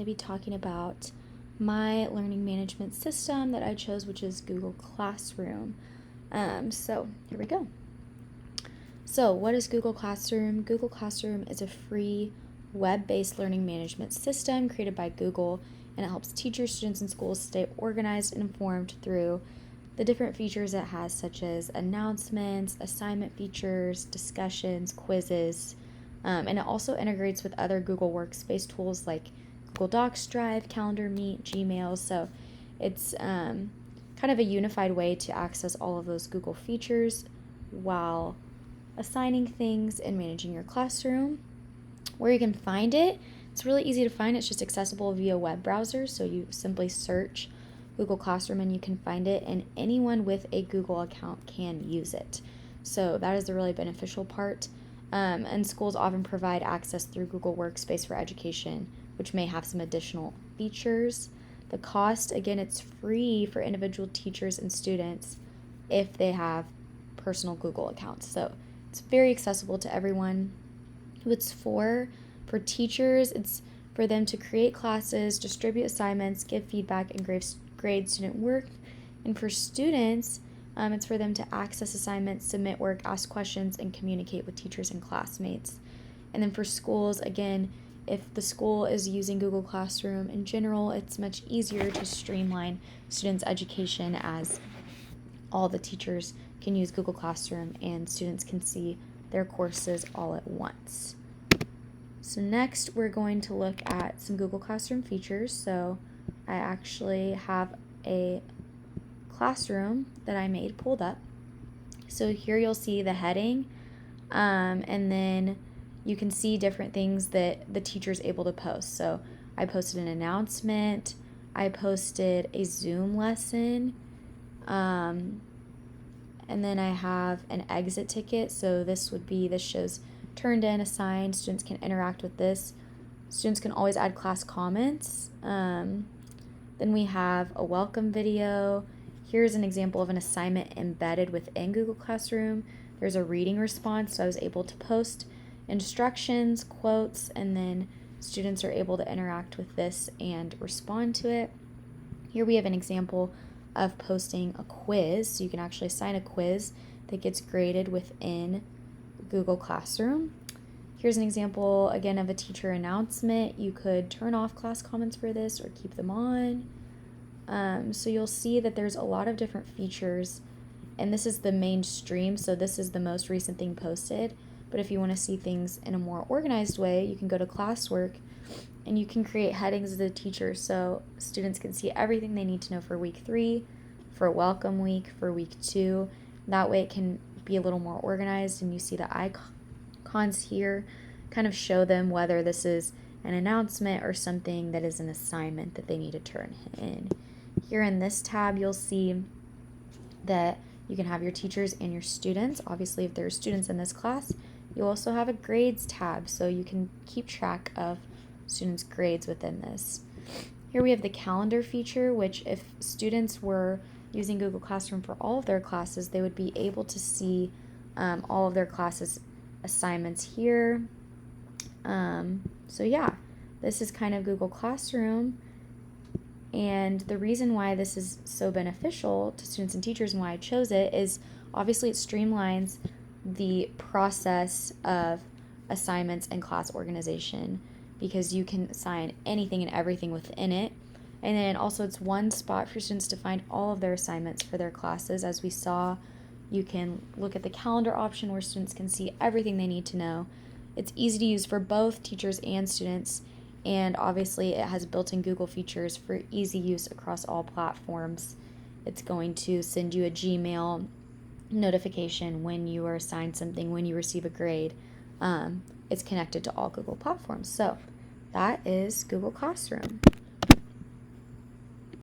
to be talking about my learning management system that I chose, which is Google Classroom. So here we go. So what is Google Classroom? Google Classroom is a free web-based learning management system created by Google, and it helps teachers, students, and schools stay organized and informed through the different features it has, such as announcements, assignment features, discussions, quizzes, and it also integrates with other Google Workspace tools like Google Docs, Drive, Calendar, Meet, Gmail. So it's kind of a unified way to access all of those Google features while assigning things and managing your classroom. Where you can find it, it's really easy to find. It's just accessible via web browser. So you simply search Google Classroom and you can find it, and anyone with a Google account can use it. So that is the really beneficial part. And schools often provide access through Google Workspace for Education, which may have some additional features. The cost, again, it's free for individual teachers and students if they have personal Google accounts. So it's very accessible to everyone. Who it's for teachers, it's for them to create classes, distribute assignments, give feedback, and grade student work. And for students, it's for them to access assignments, submit work, ask questions, and communicate with teachers and classmates. And then for schools, again, if the school is using Google Classroom in general, it's much easier to streamline students' education, as all the teachers can use Google Classroom and students can see their courses all at once. So next, we're going to look at some Google Classroom features. So I actually have a classroom that I made pulled up. So here you'll see the heading, and then you can see different things that the teacher is able to post. So I posted an announcement, I posted a Zoom lesson, and then I have an exit ticket. So this shows turned in, assigned, students can interact with this. Students can always add class comments. Then we have a welcome video. Here's an example of an assignment embedded within Google Classroom. There's a reading response, so I was able to post instructions, quotes, and then students are able to interact with this and respond to it. Here we have an example of posting a quiz. So you can actually assign a quiz that gets graded within Google Classroom. Here's an example, again, of a teacher announcement. You could turn off class comments for this or keep them on. So you'll see that there's a lot of different features, and this is the mainstream, so this is the most recent thing posted. But if you want to see things in a more organized way, you can go to classwork and you can create headings as a teacher so students can see everything they need to know for week 3, for welcome week, for week 2. That way it can be a little more organized, and you see the icons here kind of show them whether this is an announcement or something that is an assignment that they need to turn in. Here in this tab, you'll see that you can have your teachers and your students. Obviously, if there are students in this class, you also have a grades tab, so you can keep track of students' grades within this. Here we have the calendar feature, which if students were using Google Classroom for all of their classes, they would be able to see all of their classes assignments here. So yeah, this is kind of Google Classroom. And the reason why this is so beneficial to students and teachers and why I chose it is obviously it streamlines the process of assignments and class organization, because you can assign anything and everything within it. And then also it's one spot for students to find all of their assignments for their classes. As we saw, you can look at the calendar option where students can see everything they need to know. It's easy to use for both teachers and students, and obviously it has built-in Google features for easy use across all platforms. It's going to send you a Gmail notification when you are assigned something, when you receive a grade. It's connected to all Google platforms. So that is Google Classroom.